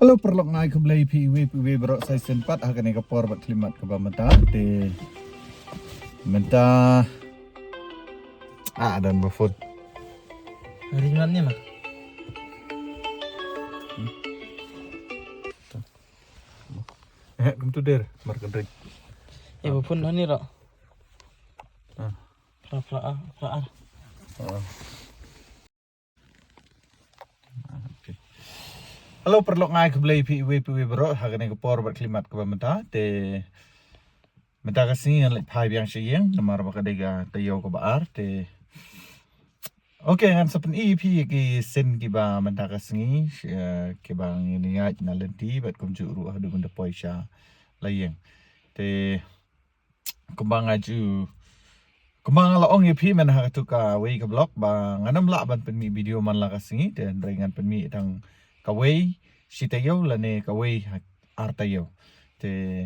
Halo perlok ngai ke belai PW berok saya sempat akan ni kapor buat klimat ke bamata de menta dan bafut Hari Jumat ni mah. kum tu der markan ring Pun dah ni rak. Ah. Pra. Halo perlok ngai ke belai PW berok akan ni kapor buat klimat ke bamata de menta kasih yang lek pai biang siang namar bakadega tayo ke baar de Oke, ngan sepen EP ki sen ki ba menta kasih ki bang ini ngaj na lenti bat kum juru hadu benda poisha layeng te kumbang aju kumbang ala ong EP men ha tu ka wei ka blog ba nganam la ban penmi video man la kasih dan ringan penmi tang ka wei sitayo la ne ka wei artayo te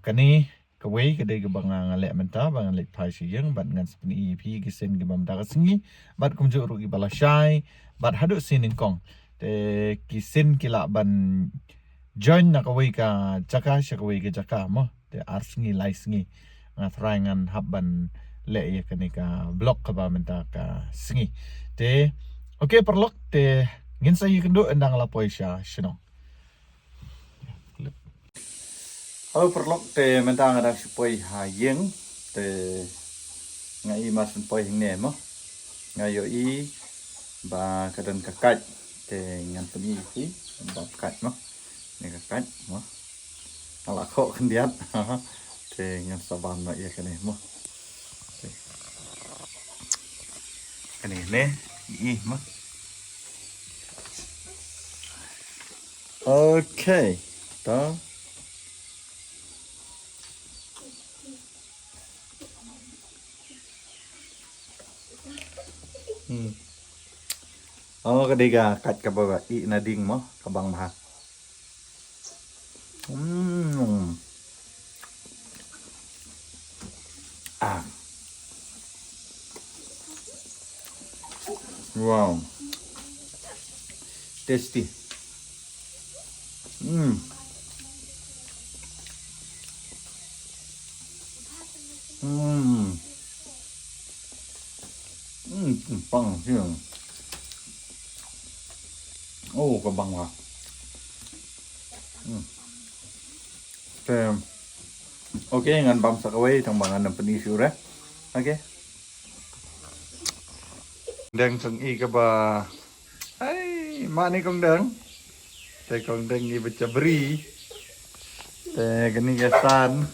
kani ka wei ka de ka bang ngale menta bang lek pai si yang bat ngan sepen EP ki sen ki bam da kasih bat kum juru ki bala shai bat hadu sin kong te ki sen ki la ban join na ka wei ka jaka sha ka wei ka jaka mo te arsingi laisingi ngan habban le ya kani ka blog ka ba menta ka singi te oke perlok te ngin sa yikendo endang la poisha shino halo perlok te menta ngada supoi ha yeng te ngai mas poi ne mo ngayo i ba kadan kakat te ngan peni ki ba kat mo ni kakat mo ala kok kendiat te ngan saban na ya kene mo kene ne i mo okay ta kadiga kat ka ba i na ding mo kabang maha Wow, tasty. Bang siang. Oh, kabang lah. Oke, ngan bam sakaway tang bangan ng penisure. Oke. Deng sang i ka ba? Hai, mani kong deng. Te kong deng i baca beri. Te gani gasan.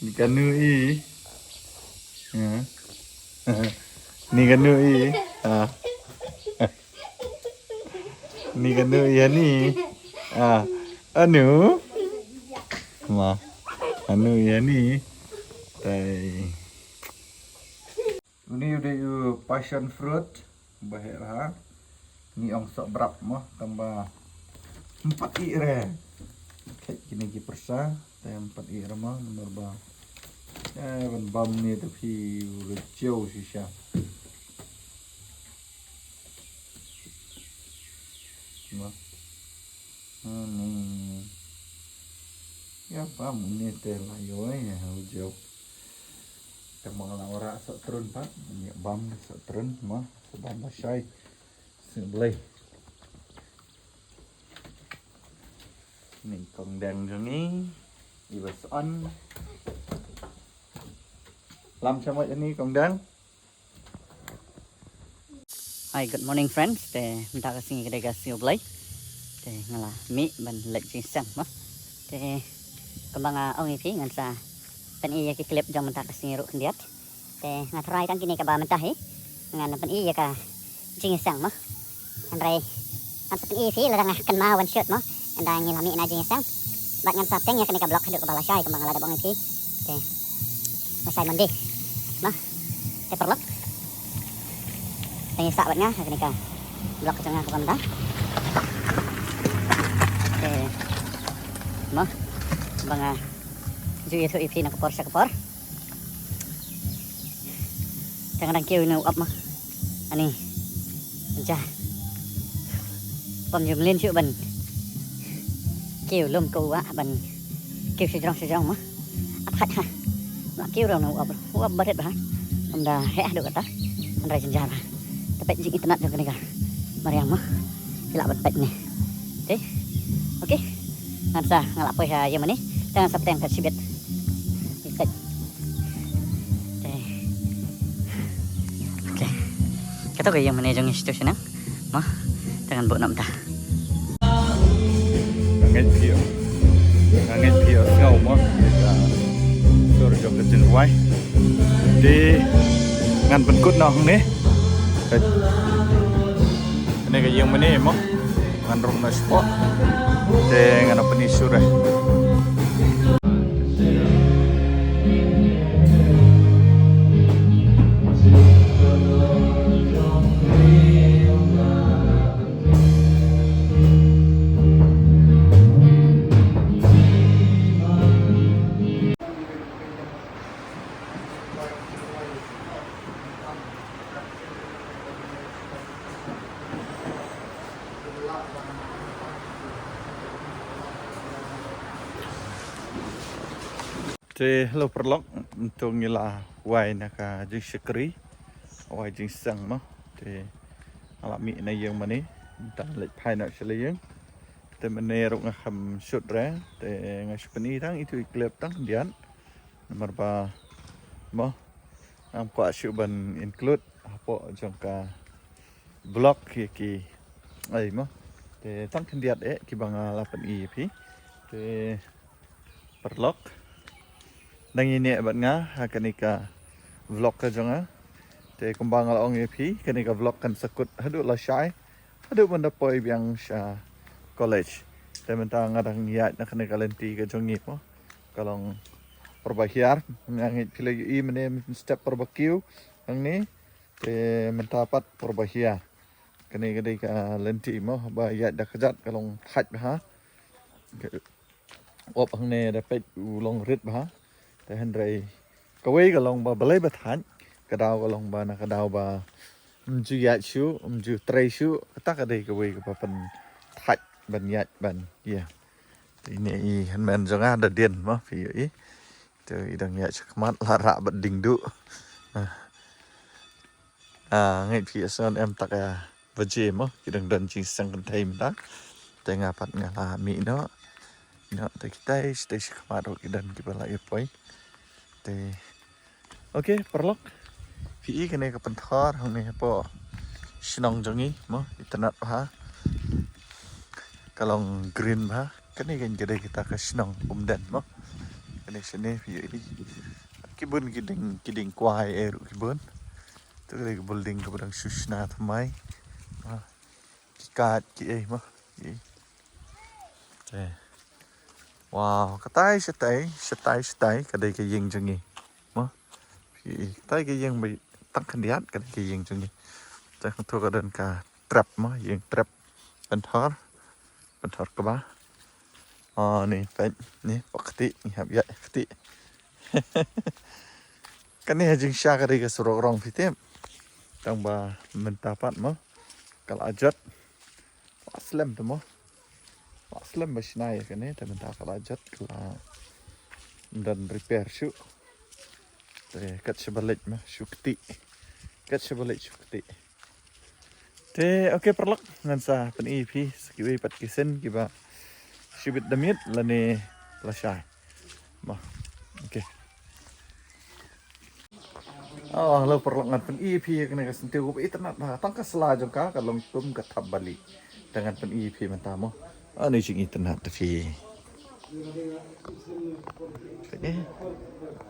Ni kanu i. Ni kanu i. Ni kanu i ani. Anu. Ma. Anu i ani. Tai. Ini udah passion fruit bahir ha. Ni ong sok berap mah tambah 4 i re. Kayak gini ki persa, tem 4 i re mah nomor ba. Ban bam ni tapi rejau sisa. Mah. Ya bam ni teh layo ya hujau. Temang la ora sok turun pak, ni bam sok turun mah sebam syai sebelah. Ni kong dang ni, ibas on. Lam sama ni kong dang. Hi, good morning friends. Te minta kasih kedai gasio belai. Te ngala mi ban lek jinsang mah. Te kembang ong ipi ngan sa pen iya ki klip jam minta kasih ru kendiat. Te ngatrai kan kini ka ba mentah ngan pen iya ka jinsang mah. Andrai kan pen iya fi ladang kan ma one shot mah. Anda ngilami na jinsang. Bat ngan sa teng ya kini ka blok haduk ka balasay kembang lada ong ipi. Te masai mandi. Mah. Te perlok. Tanya sahabatnya, ini kan blok tengah ke bawah. Mah, bangga jual itu ipi nak kepor. Jangan kieu nu up mah. Ani. Jah. ผมdùng lên chữ bần kêu lùm cầu á bần kêu sôi rong mà áp hạch ha nó kêu rồi nó uap bật hết bahar om dah heh do kata andai senjata tapi jing internet jo kene ka mariam mah gila bet nih oke ngansa ngalapoi ha yang mani jangan sampai yang tersibet ikat oke kita ke yang mani jong situ senang mah dengan bộ nậm ta nganget pio ngau mo sur jo ke jin wai di ngan benkut no ni ini ke yang mani mo ngan rom na spot de ngan apa ni sur Te lo perlok untuk ngila wai naka jing sekri wai jing sang mo te alami na yang mani ta lek phai na sele yang te mane ro ngam shot ra te ngaspani tang itu iklep tang dian nomor ba mo am kwa ban include apo jangka blog ki ai mo te tang kendiat ki banga 8i pi te perlok nang ini abad nga kanika vlog ka jonga te kumbang ala ong epi kanika vlog kan sakut hadu la syai hadu banda poi biang sha college te menta ngadang ya na kanika lenti ka jongi mo kalong perbahiar ngangit pilih i mene step barbecue ang ni te menta pat perbahiar kanika dei ka lenti mo ba ya da kajat kalong haj ha op ang ne da pet ulong rit ba te hendrai kawai ka long ba balai ba than ka daw ka long ba na ka daw ba ju ya chu ju trai chu ta ka dei kawai ka pa pan thaj ban ya ban ya ini i han men jonga da dien ma fi i te idang ya chakmat la ra ba ding du ngai phi son em tak ya vaje mo kidang dan jing sang kan thai ma te nga pat nga la mi no te kitai stay chakmat ro kidan ki bala e poi te oke perlok pi kene ka penthar hong ne po sinong jongi mo internet ha kalong green ha kene kan gede kita ka sinong umdan mo kene sene pi kibun kiding kwai eru kibun tu ke building ka badang susna thamai kikat ki mo te wow katai setai kadai ke yeng jongi mo pi tai ke yeng bi tang khandiat kadai ke yeng jongi ta thu ka dan ka trap mo yeng trap penthar ka ba ni pen ni pakti ni hab ya pakti kan ni hajing sha kadai ka surok rong fitem tang ba mentapat mo kal ajat aslam tu mo aslam basnai kan ni ta menta kal ajat kala dan repair shu te kat sebalik mah shukti te oke perlok ngan sa pen ep skiwi pat kisen kiba shibit damit lane lasai mah oke lo perlok ngan pen ep kan ka sentiu ko internet ba tang ka sela jong ka kalong tum ka tabali dengan pen ep mentamo ani jing internet fi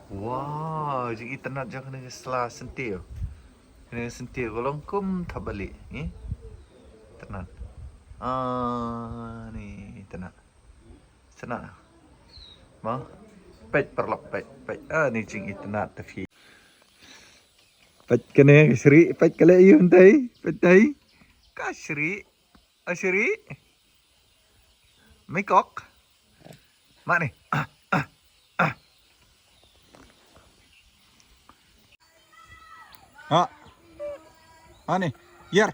wow jing internet jang kena sela sentiu kolong kum tabali ni internet ni internet sana ma pet perlok pet ni jing internet fi pet kene sri pet kale yun tai pet tai ka sri asri mấy cót má này này yer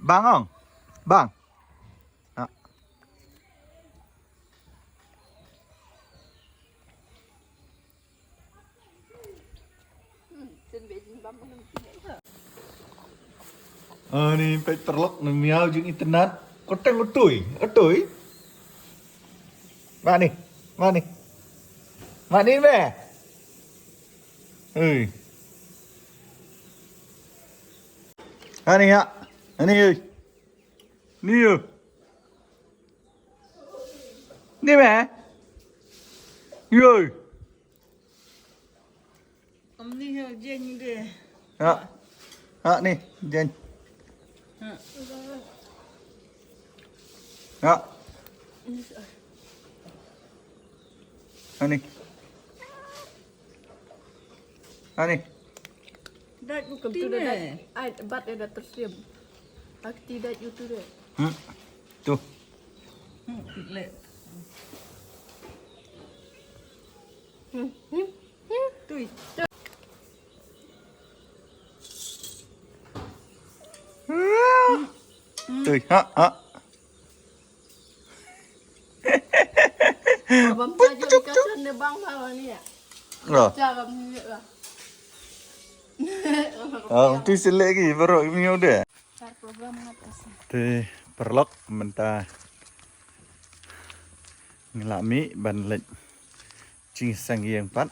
Bang không? Bang. Đó. Ni pek terlok miau jeung internet. Koteng utuy. Mana ni? Mana ni be? Ơi. Ani ya. Ani ơi. Ni ơi. Ni be. Ni ơi. Om ni jen dia. Ni, Jen. Ya. Ani. Dad bukan tu dah. I bat dah tersiam. Aku tidak itu dah. Tuh. Lek. Tu. Tuh, ha. Abang tajuk dikasih ni bang bawah ni ya. Rồi. Cara ni lah. Tu selek lagi baru miau dia. Car program atas. Thì perlok menta ngelami ban lệnh ching sang yang pat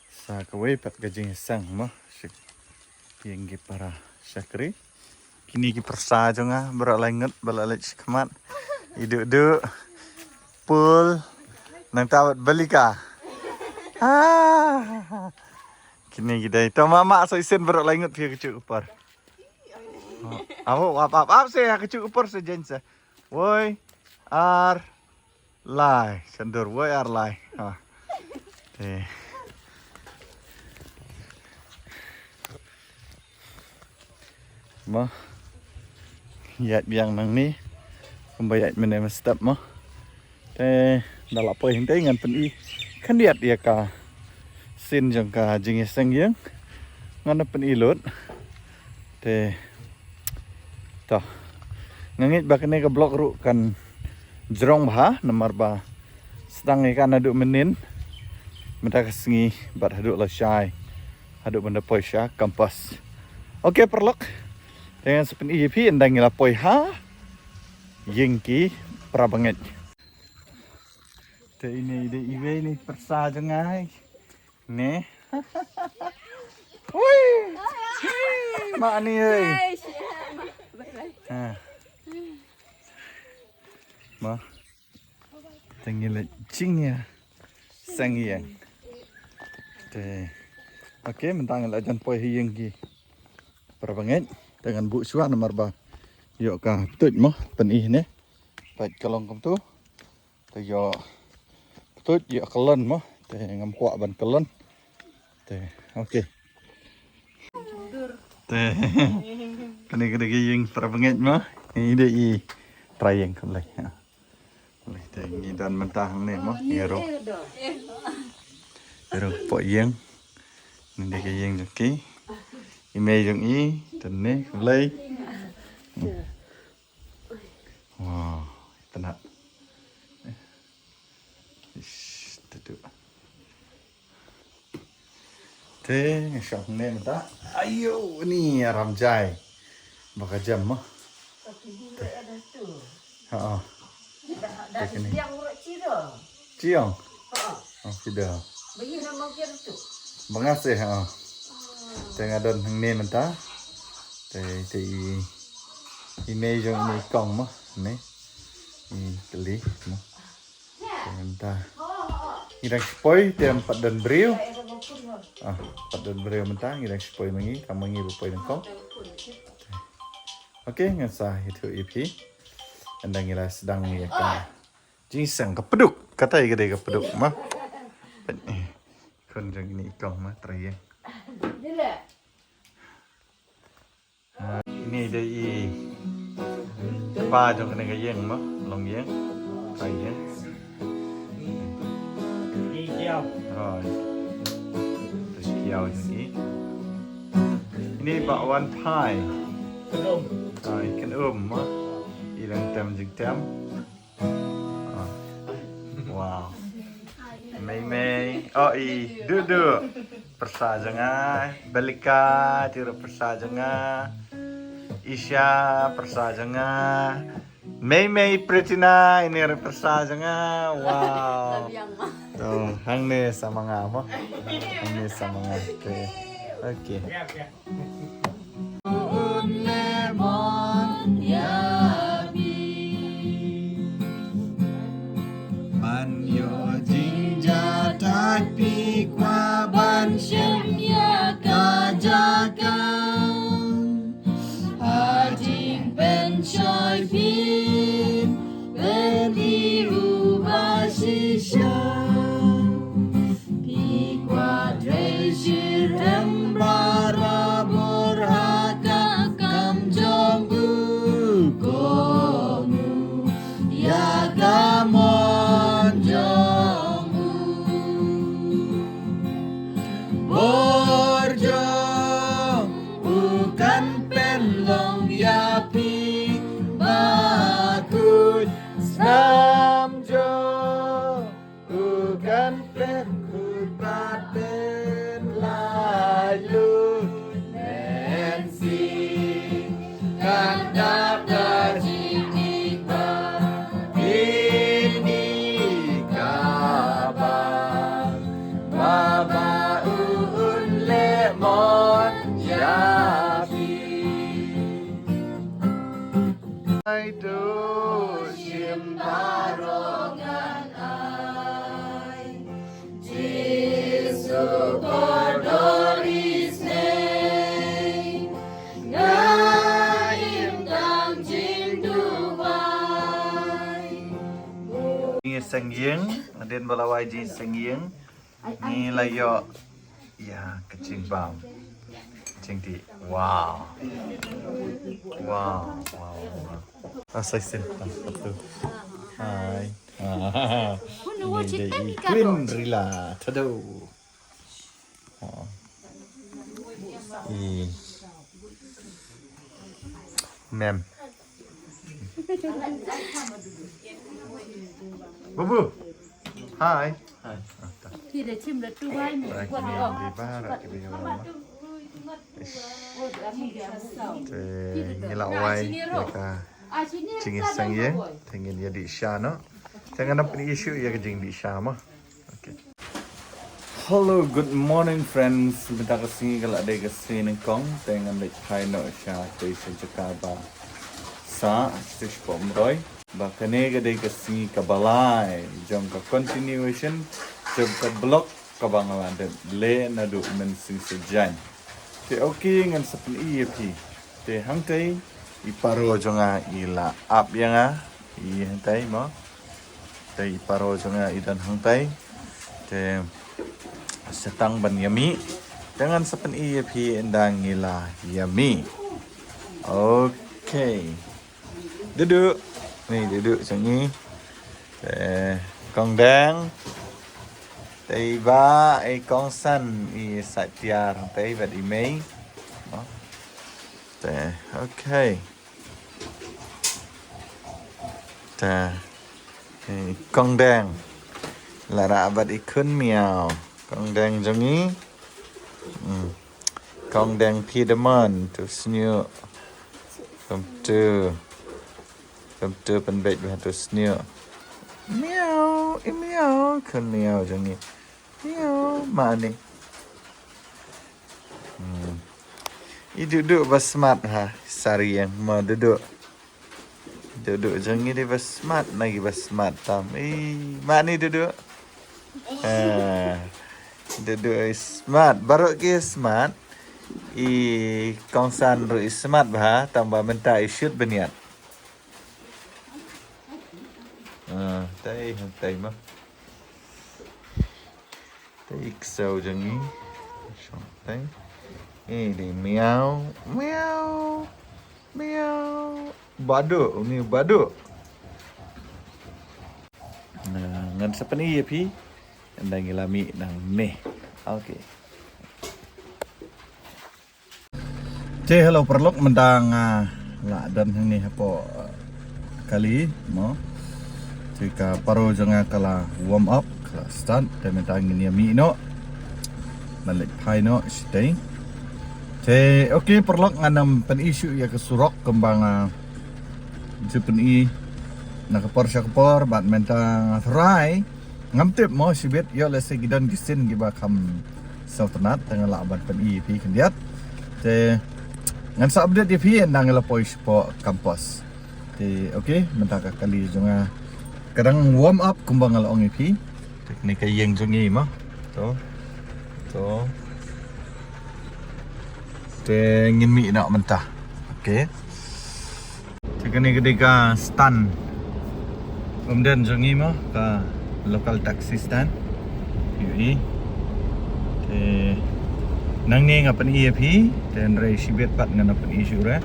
sa kawe pat ka jing sang mo yang gi para sakri kini gi persa jonga berak lenget balak kamat iduk pul nang tawat balika kini gidai to mama so isen berak lenget dia kecuk upar. Apa saya kecuk upar sejensa. Woi ar lai sendur woi ar lai. Mo yat biang nang ni pembayat menem step mo. Dalak poin ngan pen kan diat dia ka sin jang ka jing seng yang ngan pen lut. Tah ngangit bakane ke blok ru kan jerong bah nomor ba sedang ikan aduk menin menta kesengi bat haduk lasai haduk benda poisya kampas. Okey perlok dengan sepen EP endang ila poi ha yengki prabanget. Te ini ide iwe ni persa jengai ne. Woi mak ni euy. Ma tengil cingnya sangiang. Okey mentang la jan poi hieng ki. Prabanget dengan bu suan nomor ba. Yo ka tut mo penih ne. Baik kalong kom tu. Te yo tut yo kelon mo. Te ngam kuak ban kelon. Okey. Kene yang prabanget mo. Ini dia i trayeng kembali. Boleh ini dan mentah ni mo ngero. Ngero po yang. Ini dia yang joki. Email yang i dan ni kembali. Wow, tenat. Ish, tutup. Syok ni mentah. Ayo ni ramjai. Baka jam mo. Yang urat cira. Ciong. Oh, sudah. Bagi nama kira tu. Mengasih tengah don hang ni mentah. Te image yang ni kong mo ni. Ni keli mo. Mentah. Irang spoil tiang 4 dan beriu. 4 dan beriu mentah irang spoil mangi kamu ngi berpoil kong. Okey, ngasah itu EP. Andang ila sedang ya kan. Jingsang kepeduk, kata dia kepeduk mah. Kon jang ini ikong mah trayeng. Ini dari pa jong kena gayeng mah, long yang. Trayeng. Kiau. Rồi. Kiau jong i. Ini bakwan pie. Ikan ilang tem jig tem. Wow. Mei. Oh duduk. Persajangan. Belika tira persajangan. Isya persajangan. Mei Pretina ini persajangan. Wow. Tuh, hang ni sama ngapa? Hang ni sama ngapa? Oke. Ban yo jinja tak pi kwa ban shem ya ka jakan ajing ben choi pin ben di ubah shishan pi kwa treasure embara burhaka kam jong komu ya gamon jomu borjong bukan penlong yapi bakut samjo bukan penkut paten lalu Nancy kan dapat jika ini kabar Baba uun lemon yapi itu simbarongan ai Jesu kordoris name ngaim dang jin duwai Ini sengyeng Adin balawai ji sengyeng Ni layo ya kecing bam kecing ti wow asai sen satu hai ini Queen Rila tado mem Bubu hai Thì để chim là tu vai một quần Rakini ở. di barat ke biar lama. Ngilawai ka cingin sangyeng tingin ya di syano. Jangan apa ni isu ya kejing di syama. Okay. Hello, good morning friends. Bentar kesini kalau ada kesini kong dengan lek hai no sya station Jakarta. Sa stage pomroy. Bahkan ni ada kesini kabalai. Jom ke continuation. Jom ke blog kabangawan dan le nadu men sing sejan. Te okay ngan sapen EAP. Te hangtai iparo jonga ila up yang i hangtai mo. Te iparo jonga idan hangtai. Te setang ban yami dengan sapen EAP endang ila yami. Okay. Duduk. Ni duduk macam ni. Kong dang. Tây ba ai con san i sạch tia thằng tây và đi mấy đó tè ok tè con đen là đã vật đi khấn mèo con đen giống ní con đen Piedmont to snew from to bên bệt và to snew meow khấn mèo giống ní Yo, mana? Duduk bersmart ha, sari yang mau duduk jangan ni bersmart lagi bersmart tam. Mak ni duduk. Duduk smart, baru ke smart. Kongsan ru smart bah, tambah mentah shoot beniat. Tai mah. Take so jangi. Something. Ini meow. Baduk ni baduk. Nah, ngan siapa ni ya pi? Andang ilami nang meh. Okay. hello perlok mendang la dan hang ni hapo kali mo. Jika paro jangan kala warm up kala start dan mendang ni mi no. Nalik pai no stay. Okay perlok nganam pen isu ya kesurok kembang Jepen nakapor siya kapor bat mentang try ngamtip mo sibit yo lese gidan gisin giba kam sultanat tengah laban pen pi kendiat ngan sa update pi nang lapoy po kampus okay mentaka kali junga kadang warm up kumbang along pi teknik yang jungi mo to ngin mi nak mentah okay Kini ketika stand kemudian jongi mo ke local taxi stand UI nang ni ngapan EAP dan rai sibet pat ngana pan isu ra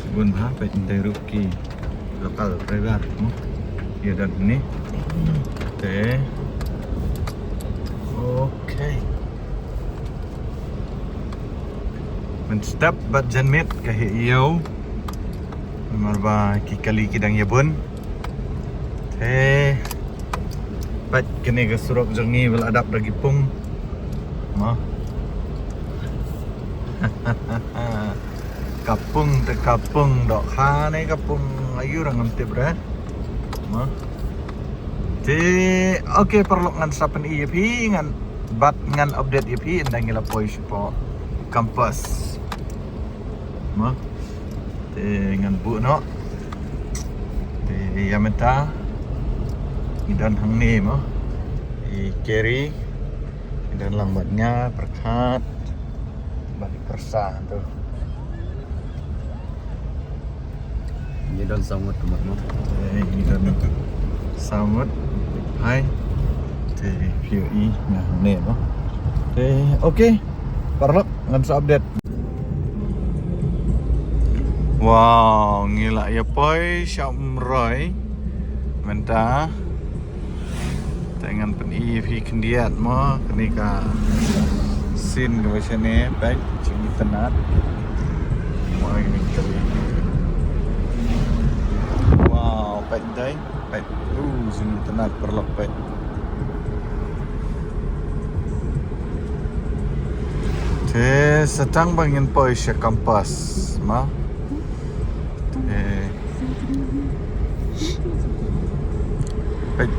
sebun ha pet ruki lokal driver mo ya dan ni okay men step bat janmit ke hiyo marba kikali kidang yabun pat kene ke surok jongi wel adap lagi pung ma kapung te kapung dok khane kapung ayu rangam tibra ma okay perlu ngan sapen EP ngan bat ngan update EP ndang ila poi po kampus ma dengan bu no ya menta dan hang ni mo carry dan lambatnya perkat balik persa tu ini dan samut teman mo ini dan samut hai POE nah ni mo okay perlu ngan update. Wow, ngila ya poi syam roy menta dengan pen EV kendiat mo kenika sin ke sini baik cumi tenat mau ini kali wow baik dai baik sini tenat perlok baik setang bangin poi sya kampas ma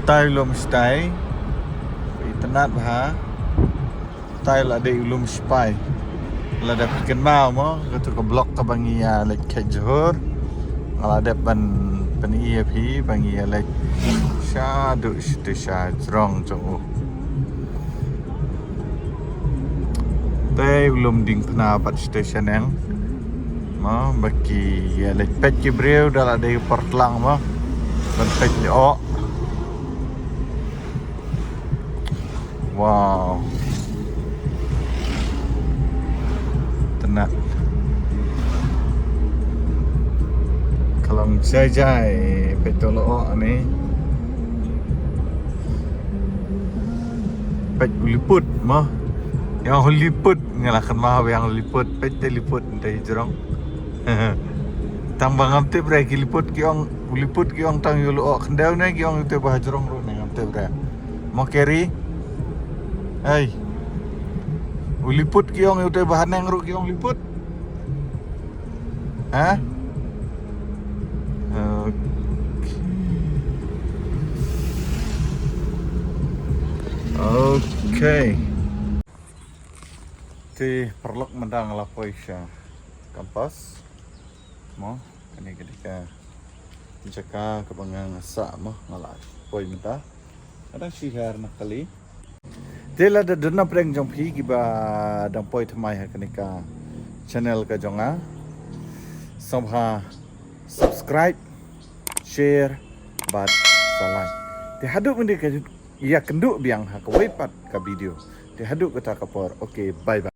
tay lum stayitenat bah tay la de ulum spy la da pikan mau mo ke blok ka bangi ya lek ke johor ala de ban EAP bangi ya lek sha du stu sha jrong jo tay ulum ding pna bat station yang mo baki ya lek pet ki breu dala de portlang mo ban pet o wow tenat kalau jai petolo ni pet liput mah yang liput ngalahkan mah yang liput pet liput dari jerong tambang amte bre liput kiong tang yulo kendau ni kiong itu bah jerong ro ni amte bre mau carry hey, uliput kiong udah bahan yang ruk kiong liput, hah? Okay. Ti perlu mendang lapoi sya kampas, mo kini ketika jaka kebangang asa mo ngalah poi mentah, ada sihar nakali. Tela da dana preng jong phi giba dang poi thamai ha kanika channel ka jonga sabha subscribe share bat salai te haduk mende ka ya kenduk biang ha ka wepat ka video te haduk ka ta kapor okay bye bye.